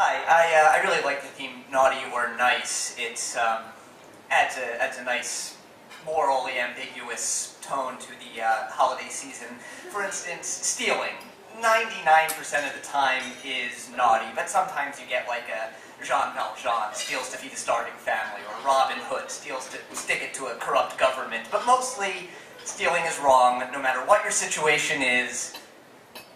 Hi, I really like the theme naughty or nice. It adds a nice, morally ambiguous tone to the holiday season. For instance, stealing. 99% of the time is naughty, but sometimes you get like a Jean Valjean steals to feed a starving family, or Robin Hood steals to stick it to a corrupt government. But mostly, stealing is wrong, no matter what your situation is.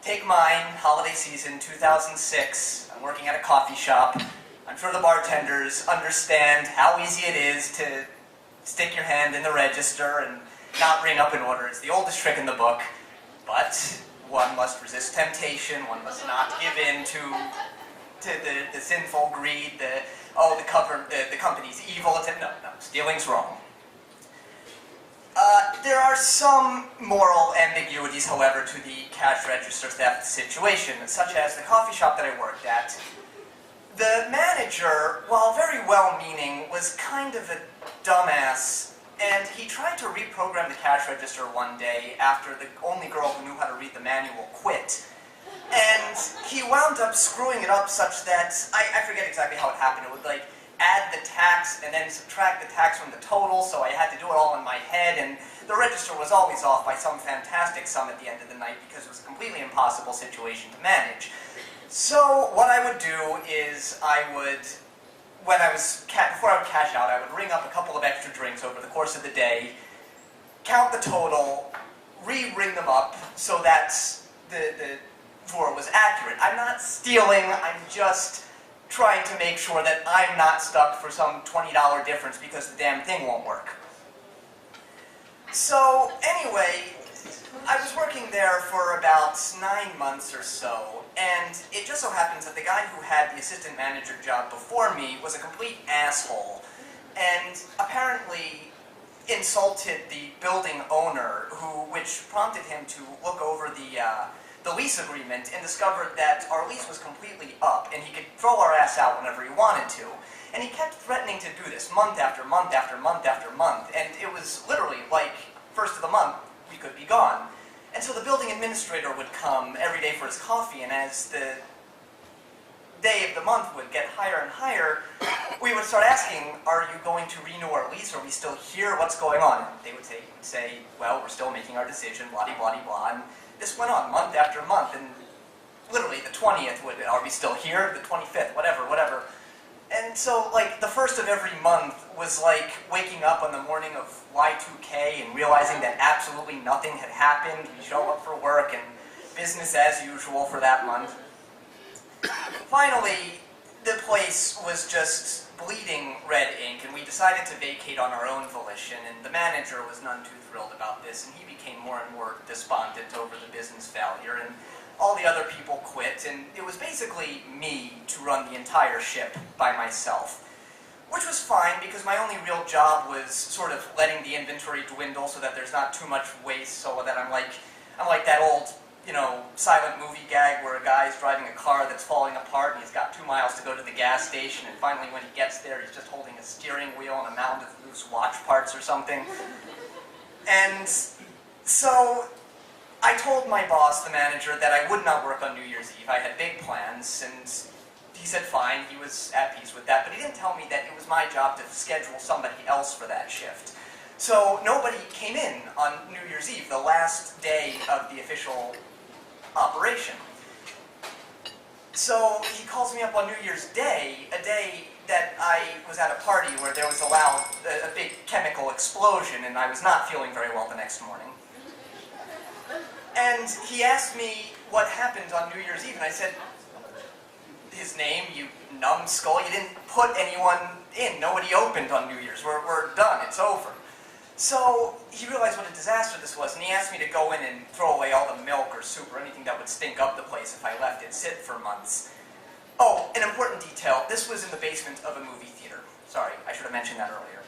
Take mine, holiday season 2006. I'm working at a coffee shop. I'm sure the bartenders understand how easy it is to stick your hand in the register and not ring up an order. It's the oldest trick in the book. But one must resist temptation. One must not give in to the sinful greed. The company's evil. No, stealing's wrong. There are some moral ambiguities, however, to the cash register theft situation, such as the coffee shop that I worked at. The manager, while very well-meaning, was kind of a dumbass, and he tried to reprogram the cash register one day after the only girl who knew how to read the manual quit. And he wound up screwing it up such that, I forget exactly how it happened. It would like add the tax and then subtract the tax from the total, so I had to do it all in my head, and the register was always off by some fantastic sum at the end of the night because it was a completely impossible situation to manage. So what I would do is before I would cash out, I would ring up a couple of extra drinks over the course of the day, count the total, re-ring them up so that the drawer was accurate. I'm not stealing, I'm just trying to make sure that I'm not stuck for some $20 difference because the damn thing won't work. So anyway, I was working there for about 9 months or so, and it just so happens that the guy who had the assistant manager job before me was a complete asshole, and apparently insulted the building owner, which prompted him to look over the lease agreement and discovered that our lease was completely up and he could throw our ass out whenever he wanted to. And he kept threatening to do this month after month after month after month, and it was literally like, first of the month, we could be gone. And so the building administrator would come every day for his coffee, and as the day of the month would get higher and higher, we would start asking, are you going to renew our lease? Are we still here? What's going on? And they would say, well, we're still making our decision, blah-de-blah-de-blah. And this went on month after month, and literally the 20th would, are we still here? The 25th, whatever. And so, like, the first of every month was like waking up on the morning of Y2K and realizing that absolutely nothing had happened. We show up for work and business as usual for that month. Finally, the place was just bleeding red ink, and we decided to vacate on our own volition, and the manager was none too thrilled about this, and he became more and more despondent over the business failure, and all the other people quit, and it was basically me to run the entire ship by myself. Which was fine, because my only real job was sort of letting the inventory dwindle so that there's not too much waste, so that I'm like that old, silent movie gag where a guy's driving a car that's falling apart and he's got 2 miles to go to the gas station, and finally when he gets there he's just holding a steering wheel and a mound of loose watch parts or something. And so I told my boss, the manager, that I would not work on New Year's Eve. I had big plans, and he said fine, he was at peace with that, but he didn't tell me that it was my job to schedule somebody else for that shift. So nobody came in on New Year's Eve, the last day of the official operation. So he calls me up on New Year's Day, a day that I was at a party where there was a big chemical explosion, and I was not feeling very well the next morning. And he asked me what happened on New Year's Eve, and I said, his name, you numbskull, you didn't put anyone in, nobody opened on New Year's, we're done, it's over. So he realized what a disaster this was, and he asked me to go in and throw away all the milk or soup or anything that would stink up the place if I left it sit for months. Oh, an important detail, this was in the basement of a movie theater. Sorry, I should have mentioned that earlier.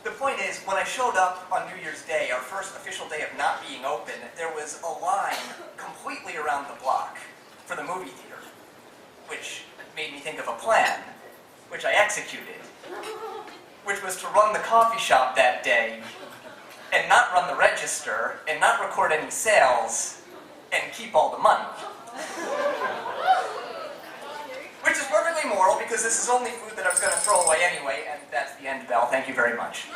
The point is, when I showed up on New Year's Day, our first official day of not being open, there was a line completely around the block for the movie theater, which made me think of a plan, which I executed, which was to run the coffee shop that day, and not run the register, and not record any sales, and keep all the money. Which is perfectly because this is only food that I was going to throw away anyway, and that's the end bell. Thank you very much.